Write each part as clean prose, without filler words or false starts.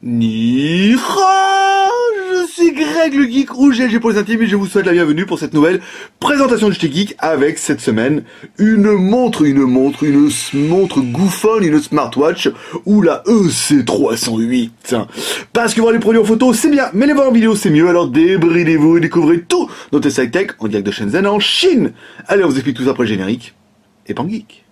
Ni je suis Greg le Geek ou GLG pour les intimes et je vous souhaite la bienvenue pour cette nouvelle présentation de JT Geek avec cette semaine une montre goofone, une smartwatch ou la EC308. Parce que voir les produits en photo c'est bien, mais les voir en vidéo c'est mieux, alors débridez-vous et découvrez tout notre high-tech en direct de Shenzhen en Chine. Allez, on vous explique tout ça après le générique et pan geek.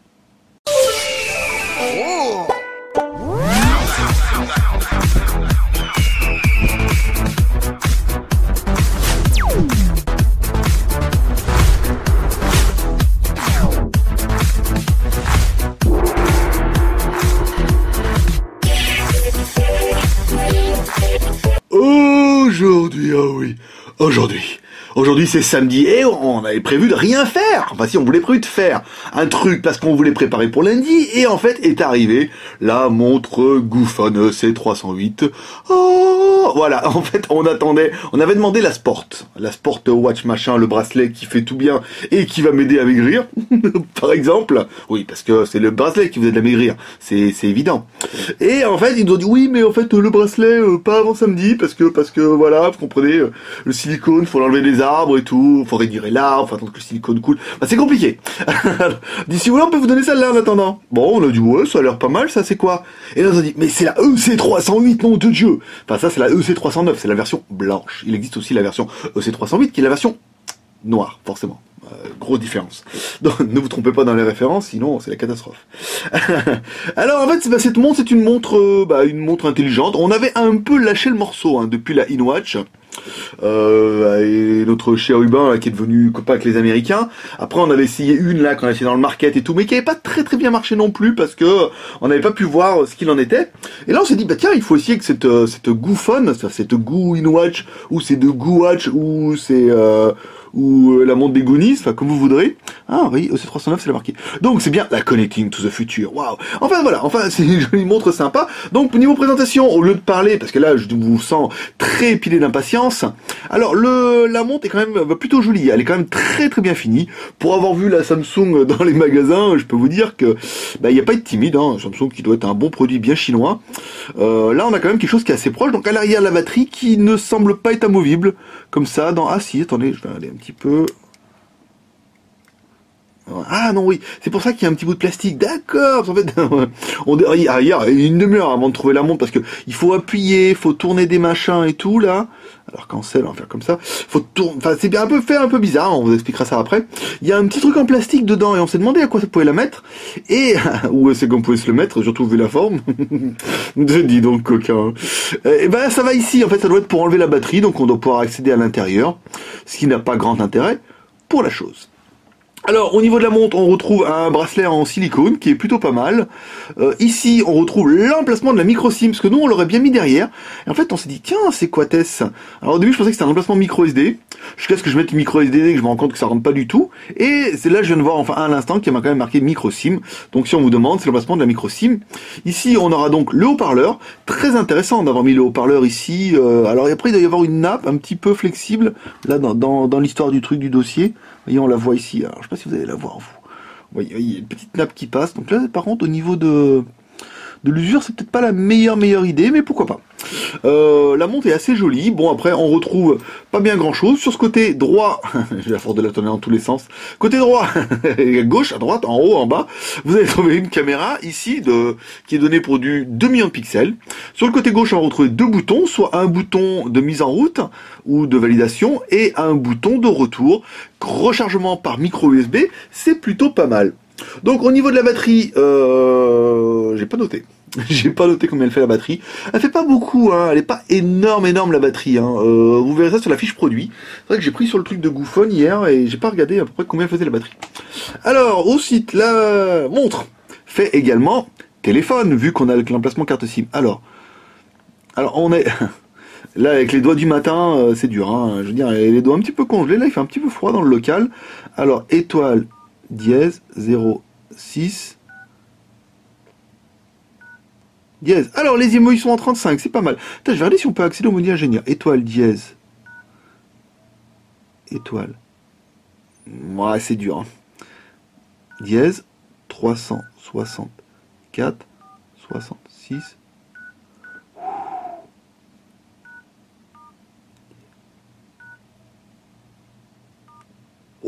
Aujourd'hui c'est samedi et on avait prévu de rien faire. Enfin si, on voulait prévu de faire un truc parce qu'on voulait préparer pour lundi et en fait est arrivé la montre goofone EC308. Oh, voilà, en fait on avait demandé la Sport Watch machin, le bracelet qui fait tout bien et qui va m'aider à maigrir par exemple. Oui, parce que c'est le bracelet qui vous aide à maigrir, c'est évident. Et en fait ils nous ont dit oui mais en fait le bracelet pas avant samedi parce que voilà, vous comprenez, le silicone faut l'enlever des arbres et tout, faut retirer l'arbre, faut attendre que le silicone coule. Bah, c'est compliqué. D'ici là, on peut vous donner celle-là en attendant. Bon, on a dit ouais, ça a l'air pas mal, ça c'est quoi? Et là on a dit mais c'est la EC308, nom de Dieu. Enfin ça c'est la EC309, c'est la version blanche. Il existe aussi la version EC308 qui est la version noire, forcément. Grosse différence. Donc ne vous trompez pas dans les références, sinon c'est la catastrophe. Alors en fait, cette montre, c'est une montre intelligente. On avait un peu lâché le morceau depuis la InWatch. Et notre chérubin là, qui est devenu copain avec les Américains. Après on avait essayé une là qu'on a essayé dans le market et tout, mais qui avait pas très bien marché non plus parce que on n'avait pas pu voir ce qu'il en était. Et là on s'est dit bah tiens, il faut essayer que cette Goofone, cette Goo InWatch ou c'est de GooWatch ou c'est la montre des Goonies, enfin comme vous voudrez. Ah oui, EC309 c'est la marqué. Donc c'est bien la Connecting to the Future. Waouh. Enfin voilà, c'est une jolie montre sympa. Donc niveau présentation, au lieu de parler, parce que là je vous sens très pilé d'impatience. Alors la montre est quand même plutôt jolie. Elle est quand même très bien finie. Pour avoir vu la Samsung dans les magasins, je peux vous dire que il n'y a pas à être timide. Samsung qui doit être un bon produit bien chinois. Là on a quand même quelque chose qui est assez proche. Donc à l'arrière la batterie qui ne semble pas être amovible comme ça. Ah si, attendez, je vais aller un petit peu. Ah non oui, c'est pour ça qu'il y a un petit bout de plastique. D'accord. En fait, il y a une demi-heure avant de trouver la montre parce que il faut appuyer, faut tourner des machins et tout là. Alors cancel, on va faire comme ça. Faut tourner. Enfin c'est bien un peu bizarre. On vous expliquera ça après. Il y a un petit truc en plastique dedans et on s'est demandé à quoi ça pouvait la mettre et où c'est qu'on pouvait se le mettre. Surtout vu la forme. Dis donc coquin. Et ben ça va ici. En fait ça doit être pour enlever la batterie. Donc on doit pouvoir accéder à l'intérieur, ce qui n'a pas grand intérêt pour la chose. Alors au niveau de la montre on retrouve un bracelet en silicone qui est plutôt pas mal. Ici on retrouve l'emplacement de la micro SIM parce que nous on l'aurait bien mis derrière. Et en fait on s'est dit tiens c'est quoi Tess. Alors au début je pensais que c'était un emplacement micro SD. Jusqu'à ce que je mette micro SD et que je me rends compte que ça rentre pas du tout. Et c'est là je viens de voir enfin à l'instant qu'il m'a quand même marqué micro SIM. Donc si on vous demande c'est l'emplacement de la micro SIM. Ici on aura donc le haut-parleur. Très intéressant d'avoir mis le haut-parleur ici. Alors après il doit y avoir une nappe un petit peu flexible là dans l'histoire du truc du dossier. Vous voyez, on la voit ici. Alors, je sais pas si vous allez la voir, vous. Vous voyez, il y a une petite nappe qui passe. Donc là, par contre, au niveau de l'usure, c'est peut-être pas la meilleure idée, mais pourquoi pas. La montre est assez jolie. Bon, après, on retrouve pas bien grand-chose. Sur ce côté droit, j'ai la force de la tourner dans tous les sens. Côté droit, à gauche, à droite, en haut, en bas, vous allez trouver une caméra ici qui est donnée pour du 2 millions de pixels. Sur le côté gauche, on va retrouver deux boutons, soit un bouton de mise en route ou de validation et un bouton de retour. Rechargement par micro USB, c'est plutôt pas mal. Donc au niveau de la batterie, j'ai pas noté. J'ai pas noté combien elle fait la batterie. Elle fait pas beaucoup, elle est pas énorme la batterie. Vous verrez ça sur la fiche produit. C'est vrai que j'ai pris sur le truc de Goofone hier et j'ai pas regardé à peu près combien faisait la batterie. Alors au site, la montre fait également téléphone vu qu'on a l'emplacement carte SIM. Alors on est là avec les doigts du matin, c'est dur. Je veux dire, les doigts un petit peu congelés. Là, il fait un petit peu froid dans le local. Alors étoile dièse 06 dièse. Alors les émojis sont en 35, c'est pas mal. Putain, je vais regarder si on peut accéder au menu ingénieur. Étoile dièse. Étoile. Ouais, c'est dur. Dièse 364 66.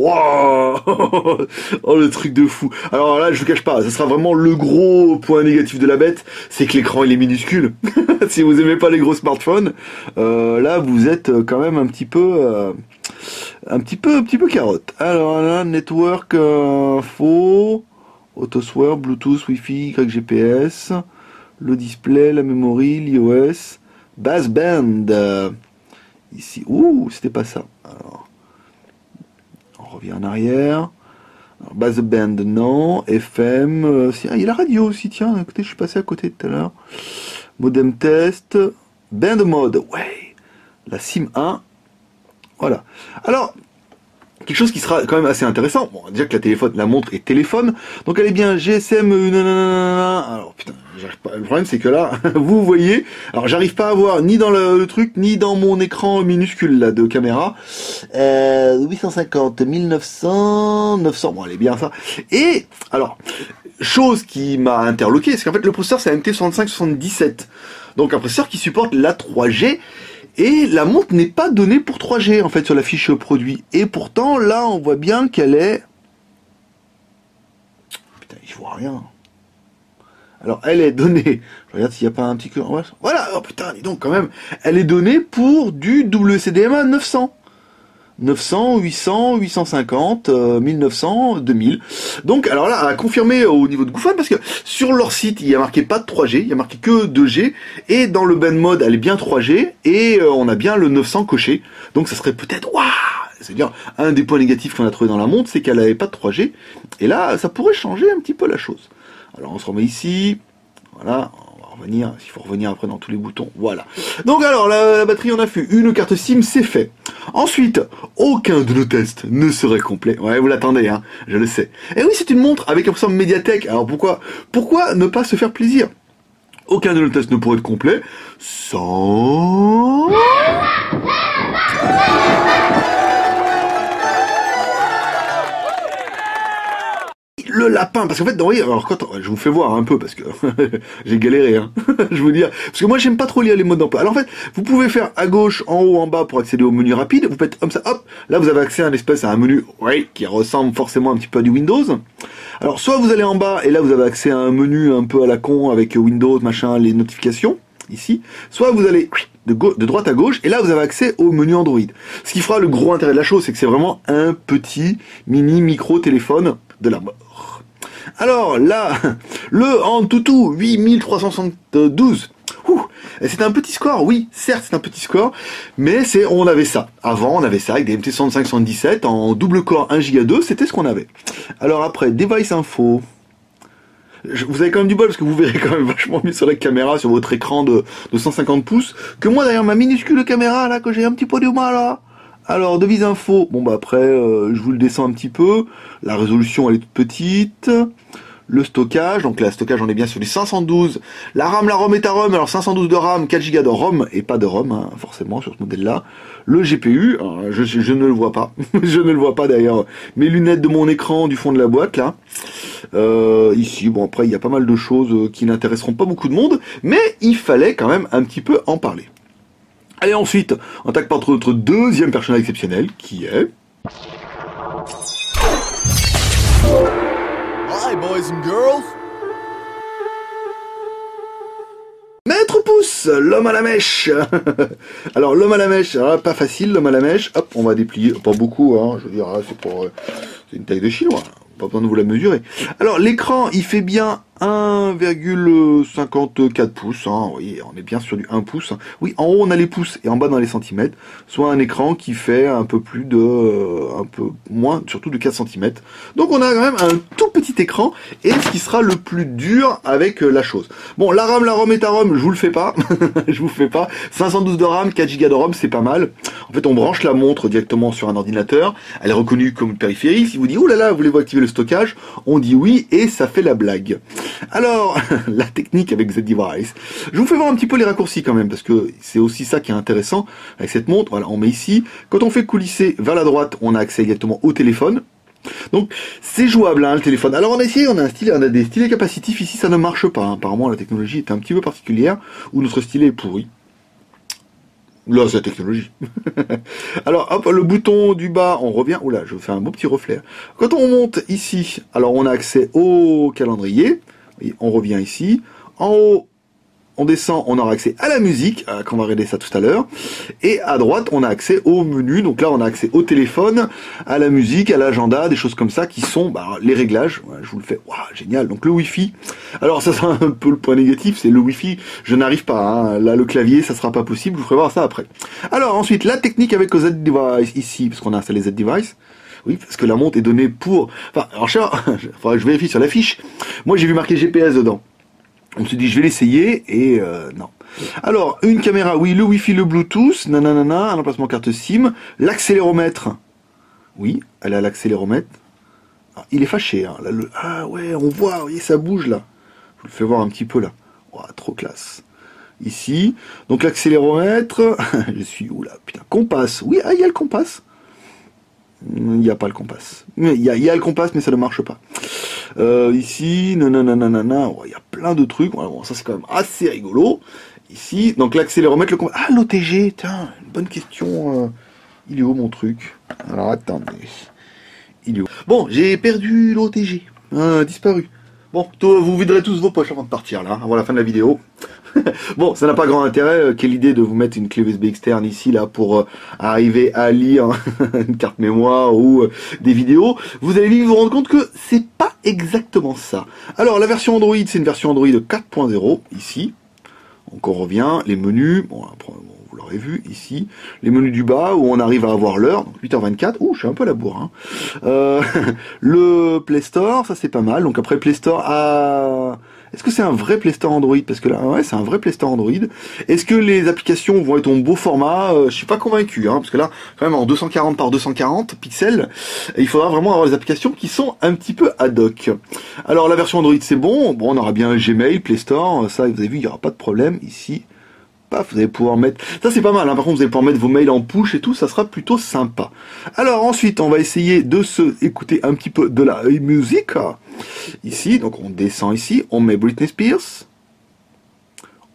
Wow. Oh, le truc de fou. Alors là, je vous cache pas, ce sera vraiment le gros point négatif de la bête, c'est que l'écran il est minuscule. Si vous aimez pas les gros smartphones, là vous êtes quand même un petit peu carotte. Alors là, network info, autoswear, Bluetooth, Wi-Fi, YGPS, le display, la memory, l'iOS, baseband. Ici, ouh, c'était pas ça. Alors, on revient en arrière. Alors, baseband, non. FM, si, ah, il y a la radio aussi, tiens, écoutez, je suis passé à côté tout à l'heure. Modem test, band mode, ouais. La SIM 1, voilà. Alors, quelque chose qui sera quand même assez intéressant. Bon, déjà que la montre est téléphone, donc elle est bien GSM. Nanana. Alors putain, j'arrive pas. Le problème c'est que là, vous voyez, alors j'arrive pas à voir ni dans le truc, ni dans mon écran minuscule là de caméra. 850, 1900, 900. Bon, elle est bien ça. Et alors, chose qui m'a interloqué, c'est qu'en fait le processeur c'est un MT6577, donc un processeur qui supporte la 3G. Et la montre n'est pas donnée pour 3G en fait sur la fiche produit. Et pourtant là on voit bien qu'elle est... Putain, je vois rien. Alors elle est donnée... Je regarde s'il n'y a pas un petit cœur. Voilà, oh putain, dis donc quand même. Elle est donnée pour du WCDMA 900. 900, 800, 850, 1900, 2000. Donc, alors là, à confirmer au niveau de Goophone, parce que sur leur site, il y a marqué pas de 3G, il y a marqué que 2G, et dans le band mode, elle est bien 3G, et on a bien le 900 coché. Donc, ça serait peut-être, waouh, c'est-à-dire, un des points négatifs qu'on a trouvé dans la montre, c'est qu'elle n'avait pas de 3G, et là, ça pourrait changer un petit peu la chose. Alors, on se remet ici, voilà. Il faut revenir après dans tous les boutons, voilà. Donc alors, la batterie, on a fait une carte SIM, c'est fait. Ensuite, aucun de nos tests ne serait complet. Ouais, vous l'attendez, hein, je le sais. Et oui, c'est une montre avec un processeur Mediatek. Alors pourquoi ne pas se faire plaisir? Aucun de nos tests ne pourrait être complet sans... le lapin, parce qu'en fait, oui, alors quand je vous fais voir un peu parce que j'ai galéré, hein, je vous dire, parce que moi j'aime pas trop lire les modes d'emploi. Alors en fait, vous pouvez faire à gauche, en haut, en bas pour accéder au menu rapide. Vous faites comme ça, hop, là vous avez accès à un menu, oui, qui ressemble forcément un petit peu à du Windows. Alors soit vous allez en bas et là vous avez accès à un menu un peu à la con avec Windows, machin, les notifications ici. Soit vous allez de droite à gauche et là vous avez accès au menu Android. Ce qui fera le gros intérêt de la chose, c'est que c'est vraiment un petit micro téléphone de la mort. Alors là, le Antutu 8372. C'est un petit score, oui, certes c'est un petit score, mais on avait ça. Avant on avait ça avec des MT6577 en double core 1 Go 2, c'était ce qu'on avait. Alors après, device info. Vous avez quand même du bol parce que vous verrez quand même vachement mieux sur la caméra, sur votre écran de 150 pouces, que moi derrière ma minuscule caméra là, que j'ai un petit peu de mal là. Alors, devise info, bon bah après, je vous le descends un petit peu, la résolution elle est toute petite, le stockage, donc là, le stockage on est bien sur du 512, la ROM est à ROM, alors 512 de RAM, 4 Go de ROM, et pas de ROM, hein, forcément, sur ce modèle-là, le GPU, je ne le vois pas, je ne le vois pas d'ailleurs, mes lunettes de mon écran du fond de la boîte, là, ici, bon après, il y a pas mal de choses qui n'intéresseront pas beaucoup de monde, mais il fallait quand même un petit peu en parler. Allez, ensuite, on attaque par notre deuxième personnage exceptionnel, qui est... Hi, boys and girls. Maître Pouce, l'homme à la mèche. Alors, l'homme à la mèche, pas facile, l'homme à la mèche. Hop, on va déplier, pas beaucoup, hein, je veux dire, c'est une taille de chinois, pas besoin de vous la mesurer. Alors, l'écran, il fait bien 1,54 pouces, hein, oui, on est bien sur du 1 pouce. Oui, en haut on a les pouces et en bas dans les centimètres, soit un écran qui fait un peu moins, surtout de 4 cm. Donc on a quand même un tout petit écran, et ce qui sera le plus dur avec la chose. Bon, la ROM est à ROM, je vous le fais pas, je vous fais pas. 512 de RAM, 4 Go de ROM, c'est pas mal. En fait, on branche la montre directement sur un ordinateur, elle est reconnue comme périphérique. Si vous dites, oh là là, voulez-vous activer le stockage? On dit oui, et ça fait la blague. Alors, la technique avec Z-Device. Je vous fais voir un petit peu les raccourcis quand même, parce que c'est aussi ça qui est intéressant avec cette montre. Voilà, on met ici. Quand on fait coulisser vers la droite, on a accès directement au téléphone. Donc, c'est jouable, hein, le téléphone. Alors, on a essayé, on a des stylets capacitifs. Ici, ça ne marche pas. Hein. Apparemment, la technologie est un petit peu particulière, ou notre stylet est pourri. Là, c'est la technologie. Alors, hop, le bouton du bas, on revient. Oula, je fais un beau petit reflet. Quand on monte ici, alors on a accès au calendrier. Et on revient ici. En haut, on descend, on aura accès à la musique, quand on va regarder ça tout à l'heure. Et à droite, on a accès au menu. Donc là, on a accès au téléphone, à la musique, à l'agenda, des choses comme ça qui sont les réglages. Ouais, je vous le fais. Waouh, génial. Donc le Wi-Fi. Alors ça, c'est un peu le point négatif, c'est le Wi-Fi. Je n'arrive pas. Hein. Là, le clavier, ça sera pas possible. Je vous ferai voir ça après. Alors ensuite, la technique avec le Z-Device ici, parce qu'on a installé Z-Device. Oui, parce que la montre est donnée pour... Enfin, alors je vérifie sur la fiche. Moi, j'ai vu marqué GPS dedans. On se dit, je vais l'essayer, et non. Alors, une caméra, oui, le Wi-Fi, le Bluetooth, nanana, un emplacement carte SIM, l'accéléromètre. Oui, elle a l'accéléromètre. Ah, il est fâché, hein. Là, ah ouais, on voit, vous voyez, ça bouge, là. Je vous le fais voir un petit peu, là. Oh, trop classe. Ici, donc l'accéléromètre, je suis où, là? Putain, compas. Oui, ah, il y a le compas. Il n'y a pas le compas. Il y a le compas, mais ça ne marche pas. Ici, nanana, oh, il y a plein de trucs. Voilà, bon, ça c'est quand même assez rigolo. Ici, donc l'accéléromètre, le compas. Ah, l'OTG, tiens, une bonne question. Il est où mon truc? Alors attendez. Il est où? Bon, j'ai perdu l'OTG. Disparu. Bon, vous viderez tous vos poches avant de partir là, avant la fin de la vidéo. Bon, ça n'a pas grand intérêt. Quelle idée de vous mettre une clé USB externe ici là pour arriver à lire une carte mémoire ou des vidéos. Vous allez vite vous rendre compte que c'est pas exactement ça. Alors la version Android, c'est une version Android 4.0 ici. Donc on revient, les menus, bon, après, vous l'aurez vu ici, les menus du bas où on arrive à avoir l'heure, donc 8h24, ouh, je suis un peu à la bourre. Hein. Le Play Store, ça c'est pas mal, donc après Play Store à... Est-ce que c'est un vrai Play Store Android? Parce que là, ouais, c'est un vrai Play Store Android. Est-ce que les applications vont être en beau format? Je suis pas convaincu, hein, parce que là, quand même en 240 par 240 pixels, il faudra vraiment avoir des applications qui sont un petit peu ad hoc. Alors la version Android c'est bon, on aura bien Gmail, Play Store, ça vous avez vu, il n'y aura pas de problème ici. Paf, vous allez pouvoir mettre... Ça c'est pas mal, hein. Par contre vous allez pouvoir mettre vos mails en push et tout, ça sera plutôt sympa. Alors ensuite, on va essayer de se écouter un petit peu de la musique. Ici, donc on descend ici, on met Britney Spears,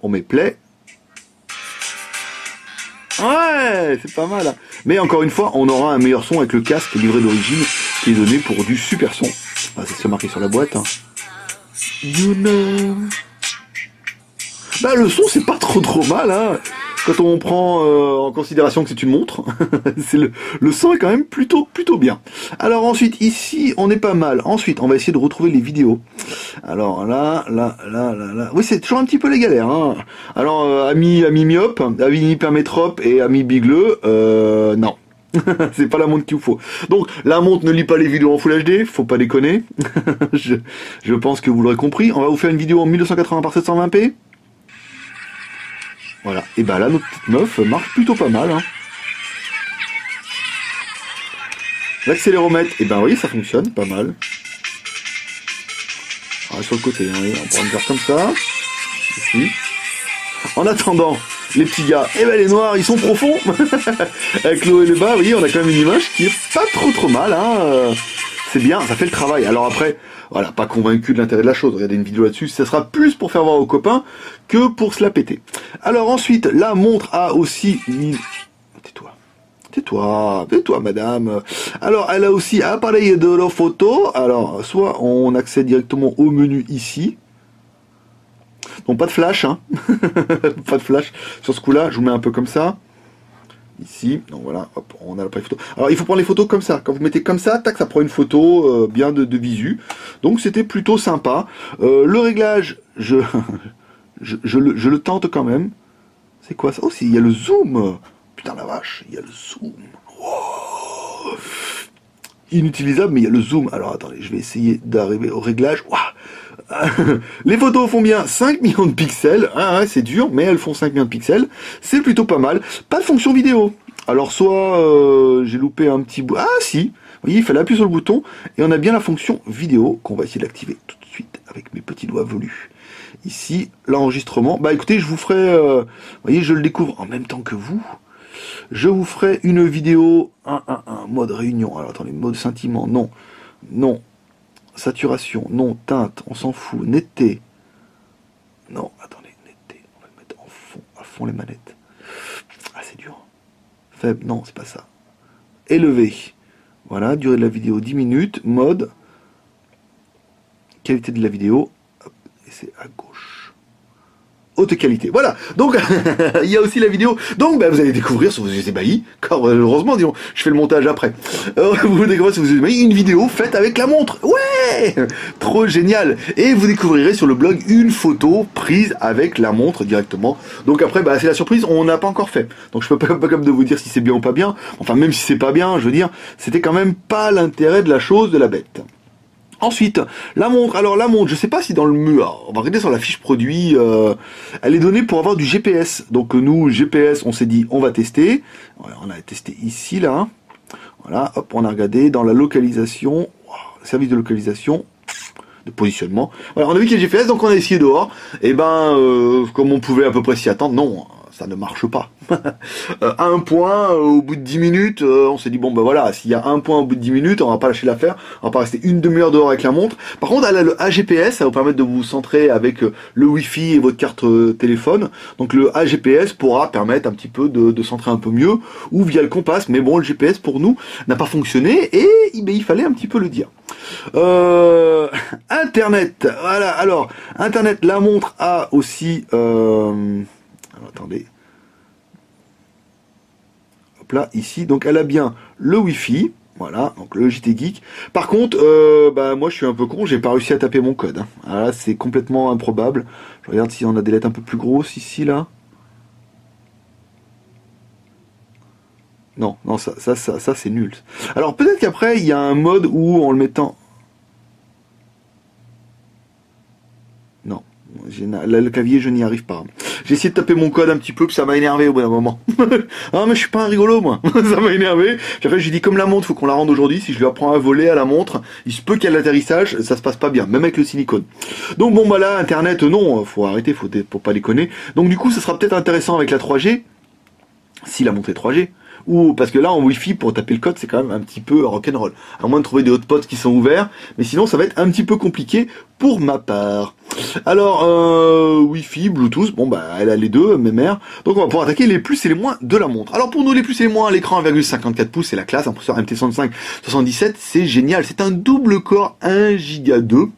on met play. Ouais, c'est pas mal. Hein. Mais encore une fois, on aura un meilleur son avec le casque livré d'origine qui est donné pour du super son. Ah, c'est marqué sur la boîte. Hein. You know... Bah le son c'est pas trop mal hein. Quand on prend en considération que c'est une montre, c'est le son est quand même plutôt bien. Alors ensuite ici on est pas mal. Ensuite on va essayer de retrouver les vidéos. Alors là, oui c'est toujours un petit peu les galères. Hein. Alors ami myope, ami hypermétrope et ami bigleux, non. C'est pas la montre qu'il vous faut. Donc la montre ne lit pas les vidéos en Full HD, faut pas déconner. je pense que vous l'aurez compris. On va vous faire une vidéo en 1280 par 720p. Voilà, et bah là notre petite meuf marche plutôt pas mal. Hein. L'accéléromètre, et ben oui ça fonctionne pas mal. Ah, sur le côté, hein, on pourra le faire comme ça. Ici. En attendant, les petits gars, et ben les noirs ils sont profonds. Avec l'eau et le bas, vous voyez, on a quand même une image qui est pas trop mal. Hein. C'est bien, ça fait le travail. Alors après, voilà, pas convaincu de l'intérêt de la chose. Regardez une vidéo là-dessus, ça sera plus pour faire voir aux copains que pour se la péter. Alors ensuite, la montre a aussi... Tais-toi, madame. Alors, elle a aussi appareil de la photo. Alors, soit on accède directement au menu ici. Donc, pas de flash, hein. Pas de flash. Sur ce coup-là, je vous mets un peu comme ça. Ici, donc voilà, hop, on a l'appareil photo. Alors il faut prendre les photos comme ça. Quand vous mettez comme ça, tac, ça prend une photo bien de visu. Donc c'était plutôt sympa. Le réglage, je le tente quand même. C'est quoi ça? Oh, il y a le zoom. Putain la vache, il y a le zoom. Wow. Inutilisable, mais il y a le zoom. Alors attendez, je vais essayer d'arriver au réglage. Wow. Les photos font bien 5 millions de pixels. Ah, ouais, c'est dur, mais elles font 5 millions de pixels. C'est plutôt pas mal. Pas de fonction vidéo. Alors soit j'ai loupé un petit bout. Ah si, vous voyez, il fallait appuyer sur le bouton et on a bien la fonction vidéo qu'on va essayer d'activer tout de suite avec mes petits doigts velus. Ici, l'enregistrement. Bah écoutez, je vous ferai, vous voyez, je le découvre en même temps que vous. Je vous ferai une vidéo, mode réunion. Alors attendez, mode scintillement, non. Saturation, non. Teinte, on s'en fout. Netteté, non. Attendez, netteté, on va le mettre en fond, à fond les manettes. Ah c'est dur. Faible, non, c'est pas ça. Élevé. Voilà, durée de la vidéo 10 minutes, mode, qualité de la vidéo, hop, et c'est à gauche. Haute qualité. Voilà. Donc, il y a aussi la vidéo. Donc, vous allez découvrir sur vos yeux ébahis, car heureusement, disons, je fais le montage après. Vous découvrirez sur vos yeux ébahis une vidéo faite avec la montre. Ouais! Trop génial. Et vous découvrirez sur le blog une photo prise avec la montre directement. Donc après, c'est la surprise, on n'a pas encore fait. Donc je peux pas comme de vous dire si c'est bien ou pas bien. Enfin, même si c'est pas bien, je veux dire, c'était quand même pas l'intérêt de la chose, de la bête. Ensuite, la montre. Alors la montre, je sais pas si dans le mur, on va regarder sur la fiche produit, elle est donnée pour avoir du GPS. Donc nous, GPS, on s'est dit, on va tester. Voilà, on a testé ici, là. Voilà, hop, on a regardé dans la localisation, service de localisation, de positionnement. Voilà, on a vu qu'il y a le GPS, donc on a essayé dehors. Et comme on pouvait à peu près s'y attendre, non, ça ne marche pas. Un point au bout de 10 minutes, on s'est dit bon voilà, s'il y a un point au bout de 10 minutes, on va pas lâcher l'affaire, on va pas rester une demi-heure dehors avec la montre. Par contre, elle a le AGPS, ça va vous permettre de vous centrer avec le Wi-Fi et votre carte téléphone. Donc le AGPS pourra permettre un petit peu de centrer un peu mieux, ou via le Compass, mais bon, le GPS pour nous n'a pas fonctionné, et il fallait un petit peu le dire. Internet, voilà, alors, Internet, la montre a aussi... alors, attendez... là ici, donc elle a bien le Wi-Fi, voilà, donc le JT Geek. Par contre, moi je suis un peu con, j'ai pas réussi à taper mon code. Hein. Alors là, c'est complètement improbable. Je regarde si on a des lettres un peu plus grosses ici, là. Non, ça c'est nul. Alors peut-être qu'après, il y a un mode où en le mettant... Non, le clavier, je n'y arrive pas. J'ai essayé de taper mon code un petit peu, puis ça m'a énervé au bout d'un moment. Ah, mais je suis pas un rigolo, moi. Ça m'a énervé. Puis après, j'ai dit, comme la montre, faut qu'on la rende aujourd'hui. Si je lui apprends à voler à la montre, il se peut qu'il y ait l'atterrissage, ça se passe pas bien, même avec le silicone. Donc là, Internet, non, faut arrêter, faut pas déconner. Donc du coup, ça sera peut-être intéressant avec la 3G, si la montre est 3G. Ou parce que là en Wi-Fi pour taper le code c'est quand même un petit peu rock'n'roll. À moins de trouver des hotspots qui sont ouverts, mais sinon ça va être un petit peu compliqué pour ma part. Alors Wi-Fi, Bluetooth, elle a les deux, MMR. Donc on va pouvoir attaquer les plus et les moins de la montre. Alors pour nous les plus et les moins, l'écran 1,54 pouces c'est la classe, un processeur MT65 77, c'est génial, c'est un double core 1 Go 2.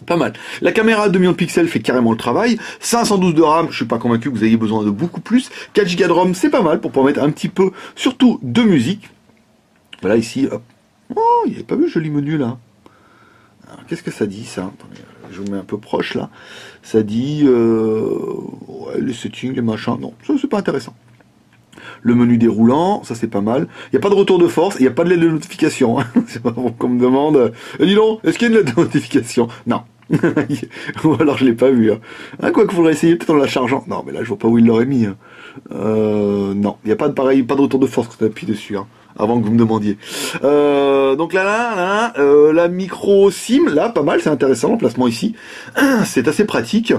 Pas mal. La caméra à 2 millions de pixels fait carrément le travail. 512 de RAM, je suis pas convaincu que vous ayez besoin de beaucoup plus. 4 Go de ROM, c'est pas mal pour pouvoir mettre un petit peu, surtout de musique. Voilà ici, hop. Oh, il n'y avait pas vu le joli menu là. Qu'est-ce que ça dit ça? Attendez, je vous mets un peu proche là. Ça dit ouais, les settings, les machins. Non, ça c'est pas intéressant. Le menu déroulant, ça c'est pas mal. Il n'y a pas de retour de force, il n'y a pas de lettre de notification. C'est pas pour qu'on me demande. Dis donc, est-ce qu'il y a une lettre de notification? Non. Ou alors je l'ai pas vu. Hein. Quoi qu'il faudrait essayer peut-être en la chargeant. Non, mais là je vois pas où il l'aurait mis. Non, il n'y a pas de pareil, pas de retour de force quand on appuie dessus. Hein, avant que vous me demandiez. Donc la micro SIM, là, pas mal, c'est intéressant, l'emplacement ici. C'est assez pratique.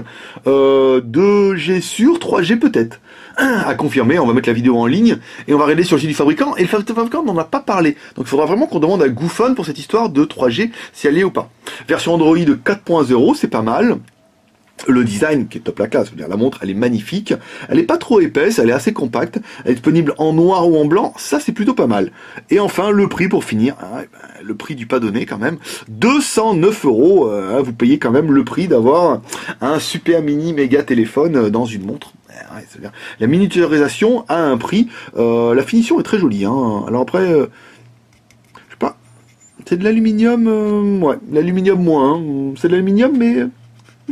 2G sûr, 3G peut-être. À confirmer, on va mettre la vidéo en ligne et on va regarder sur le site du fabricant. Et le fabricant n'en a pas parlé. Donc il faudra vraiment qu'on demande à Goophone pour cette histoire de 3G, si elle y est ou pas. Version Android 4.0, c'est pas mal. Le design qui est top la classe, je veux dire, la montre elle est magnifique, elle est pas trop épaisse, elle est assez compacte, elle est disponible en noir ou en blanc, ça c'est plutôt pas mal. Et enfin le prix pour finir, le prix du pas donné quand même, 209 €, vous payez quand même le prix d'avoir un super mini méga téléphone dans une montre. Ouais, c'est bien. La miniaturisation a un prix, la finition est très jolie, hein. Alors après, je sais pas, c'est de l'aluminium, ouais, l'aluminium moins, hein. C'est de l'aluminium mais...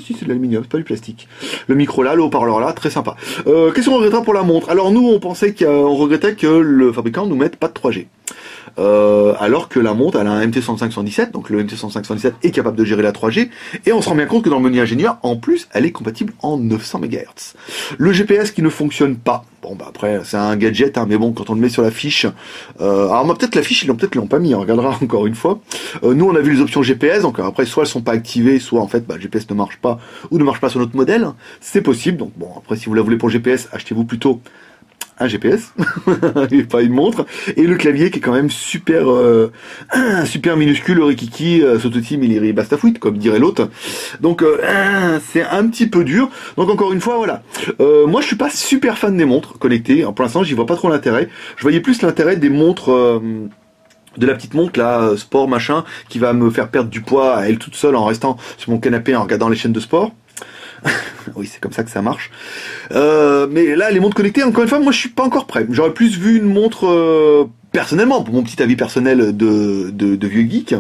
Si c'est de l'aluminium, c'est pas du plastique. Le micro là, le haut-parleur là, très sympa. Qu'est-ce qu'on regrettera pour la montre? Alors nous, on regrettait que le fabricant nous mette pas de 3G. Alors que la montre, elle a un MT6517, donc le MT6517 est capable de gérer la 3G, et on se rend bien compte que dans le menu ingénieur, en plus, elle est compatible en 900 MHz. Le GPS qui ne fonctionne pas, bon bah après, c'est un gadget, hein, mais bon, quand on le met sur la fiche, alors moi peut-être la fiche, ils l'ont pas mis, on regardera encore une fois. Nous, on a vu les options GPS, donc après, soit elles sont pas activées, soit en fait, le GPS ne marche pas, ou ne marche pas sur notre modèle, c'est possible, donc bon, après, si vous la voulez pour le GPS, achetez-vous plutôt un GPS, et pas une montre, et le clavier qui est quand même super super minuscule, le Rikiki, Sototi Miliri Bastafouit, comme dirait l'autre. Donc c'est un petit peu dur. Donc encore une fois, voilà. Moi je suis pas super fan des montres connectées. Pour l'instant j'y vois pas trop l'intérêt. Je voyais plus l'intérêt des montres de la petite montre là, sport machin, qui va me faire perdre du poids à elle toute seule en restant sur mon canapé en regardant les chaînes de sport. Oui, c'est comme ça que ça marche. Mais là, les montres connectées, encore une fois, moi je suis pas encore prêt. J'aurais plus vu une montre, personnellement, pour mon petit avis personnel de vieux geek,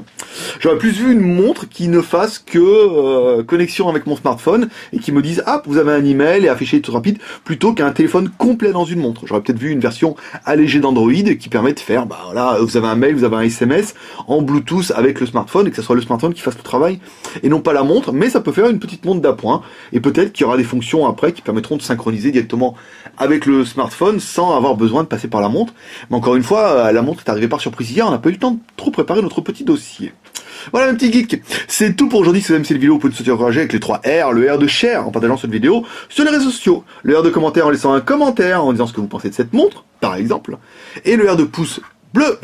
j'aurais plus vu une montre qui ne fasse que connexion avec mon smartphone et qui me dise ah vous avez un email et affiché tout rapide, plutôt qu'un téléphone complet dans une montre. J'aurais peut-être vu une version allégée d'Android qui permet de faire bah voilà, vous avez un mail, vous avez un SMS en Bluetooth avec le smartphone et que ce soit le smartphone qui fasse le travail et non pas la montre, mais ça peut faire une petite montre d'appoint et peut-être qu'il y aura des fonctions après qui permettront de synchroniser directement avec le smartphone sans avoir besoin de passer par la montre. Mais encore une fois, la montre est arrivée par surprise hier, on n'a pas eu le temps de trop préparer notre petit dossier. Voilà mes petits geeks, c'est tout pour aujourd'hui. Si vous aimez cette vidéo, vous pouvez nous encourager avec les 3 R, le R de share en partageant cette vidéo sur les réseaux sociaux, le R de commentaire en laissant un commentaire en disant ce que vous pensez de cette montre, par exemple, et le R de pouce bleu,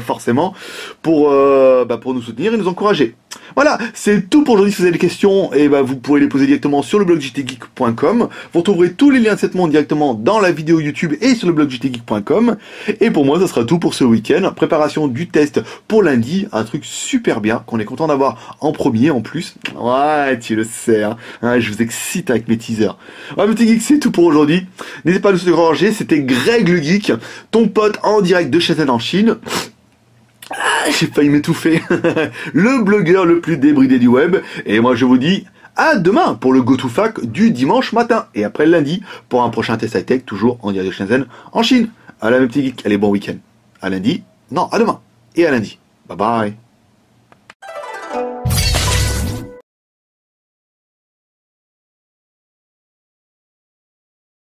forcément, pour nous soutenir et nous encourager. Voilà, c'est tout pour aujourd'hui. Si vous avez des questions, et vous pourrez les poser directement sur le blog jtgeek.com. Vous retrouverez tous les liens de cette montre directement dans la vidéo YouTube et sur le blog jtgeek.com. Et pour moi, ça sera tout pour ce week-end. Préparation du test pour lundi, un truc super bien qu'on est content d'avoir en premier en plus. Ouais, tu le sais, hein. Je vous excite avec mes teasers. Ouais, mes petits geeks, c'est tout pour aujourd'hui. N'hésitez pas à nous encourager. C'était Greg le Geek, ton pote en direct de Shenzhen en Chine. J'ai failli m'étouffer. Le blogueur le plus débridé du web. Et moi je vous dis à demain pour le GoToFac du dimanche matin. Et après le lundi pour un prochain test high-tech toujours en direct de Shenzhen en Chine. Allez mes petits geeks, allez bon week-end. À lundi. Non, à demain. Et à lundi. Bye bye.